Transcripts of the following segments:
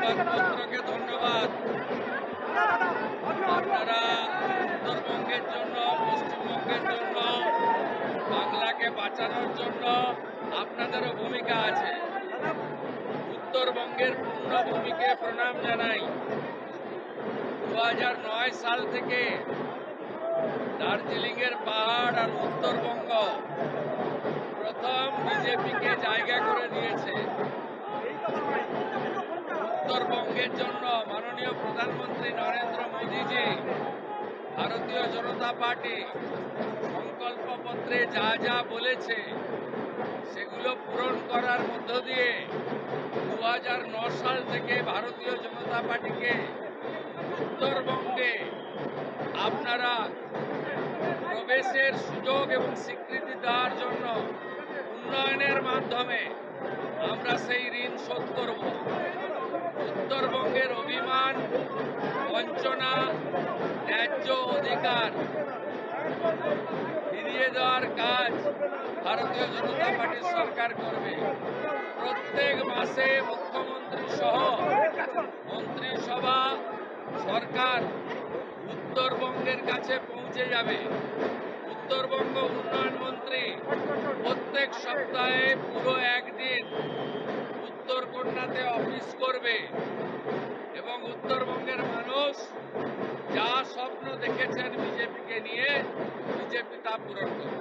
সংবাদপত্রকে ধন্যবাদ। আপনারা উত্তরবঙ্গের জন্য, পশ্চিমবঙ্গের জন্য, বাংলাকে বাঁচানোর জন্য আপনাদেরও ভূমিকা আছে। উত্তরবঙ্গের পূর্ণভূমিকে প্রণাম জানাই। 2009 সাল থেকে দার্জিলিংয়ের পাহাড় আর উত্তরবঙ্গ প্রথম বিজেপিকে জায়গা করে দিয়েছে। উত্তরবঙ্গের জন্য মাননীয় প্রধানমন্ত্রী নরেন্দ্র মোদীজি, ভারতীয় জনতা পার্টি সংকল্পপত্রে যা যা বলেছে সেগুলো পূরণ করার মধ্য দিয়ে 2009 সাল থেকে ভারতীয় জনতা পার্টিকে উত্তরবঙ্গে আপনারা প্রবেশের সুযোগ এবং স্বীকৃতি দেওয়ার জন্য উন্নয়নের মাধ্যমে আমরা সেই ঋণ শোধ করব। উত্তরবঙ্গের অভিমান, বঞ্চনা, ন্যায্য অধিকার ফিরিয়ে দেওয়ার কাজ ভারতীয় জনতা পার্টির সরকার করবে। প্রত্যেক মাসে মুখ্যমন্ত্রী সহ মন্ত্রিসভা, সরকার উত্তরবঙ্গের কাছে পৌঁছে যাবে। উত্তরবঙ্গ উন্নয়ন মন্ত্রী প্রত্যেক সপ্তাহে পুরো একদিন উত্তরকন্যাতে অফিস করবে এবং উত্তরবঙ্গের মানুষ যা স্বপ্ন দেখেছেন বিজেপিকে নিয়ে, বিজেপি তা পূরণ করবে।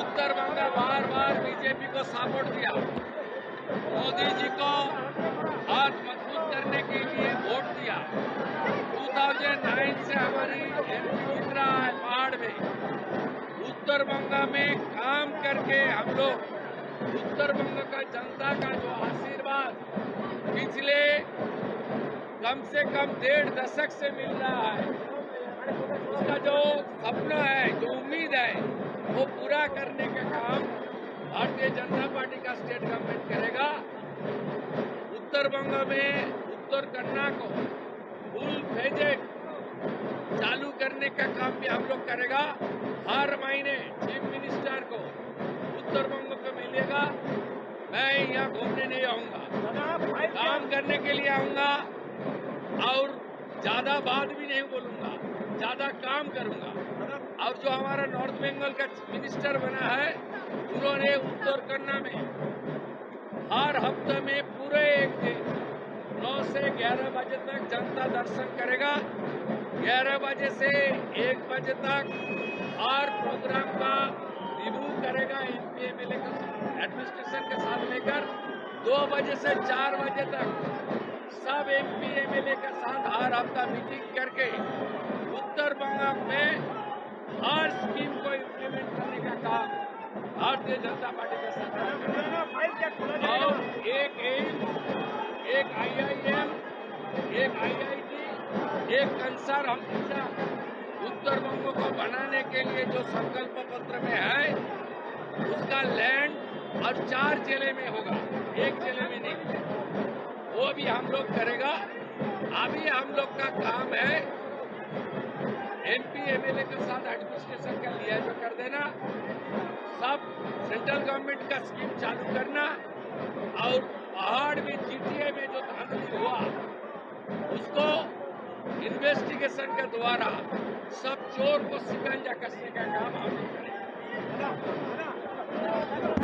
उत्तरबंग बार बार बीजेपी को सपोर्ट दिया, मोदी जी को हाथ मजबूत करने के लिए वोट दिया। 2009 से हमारी एमपी जीत रहा है पहाड़ में। उत्तरबंग में काम करके हम लोग उत्तरबंग का जनता का जो आशीर्वाद पिछले कम से कम 1.5 दशक से मिल रहा है, उसका जो सपना है, जो उम्मीद है, वो पूरा करने का काम भारतीय जनता पार्टी का स्टेट गवर्नमेंट करेगा। उत्तरबंग में उत्तर कन्या को फुल प्रोजेक्ट चालू करने का काम भी हम लोग करेगा। हर महीने चीफ मिनिस्टर को उत्तरबंग को मिलेगा। मैं यहाँ घूमने नहीं आऊंगा, काम करने के लिए आऊंगा और ज्यादा बात भी नहीं बोलूंगा, ज्यादा काम करूंगा। और जो हमारा नॉर्थ बंगाल का मिनिस्टर बना है, उन्होंने उत्तर कन्या में हर हफ्ते में पूरे एक दिन 9 से 11 बजे तक जनता दर्शन करेगा। 11 बजे से 1 बजे तक हर प्रोग्राम का रिव्यू करेगा एमपी एमएलए का एडमिनिस्ट्रेशन के साथ लेकर। 2 बजे से 4 बजे तक सब एमपी एमएलए के साथ हर हफ्ता मीटिंग करके उत्तरबंग में हर स्कीम को इम्प्लीमेंट करने का काम भारतीय जनता पार्टी के सरकार और एक एम्स, एक IIM, एक IIT, एक कंसर हम उत्तरबंग को बनाने के लिए जो संकल्प पत्र में है, उसका लैंड और 4 जिले में होगा, एक जिले में नहीं। वो भी हम लोग करेगा। अभी हम लोग का काम है एमपी एमएलए के साथ एडमिनिस्ट्रेशन का लिहाज कर देना, सब सेंट्रल गवर्नमेंट का स्कीम चालू करना और पहाड़ में जीटीए में जो धांधली हुआ उसको इन्वेस्टिगेशन के द्वारा सब चोर को शिकंजा कसने का काम हम लोग करेंगे।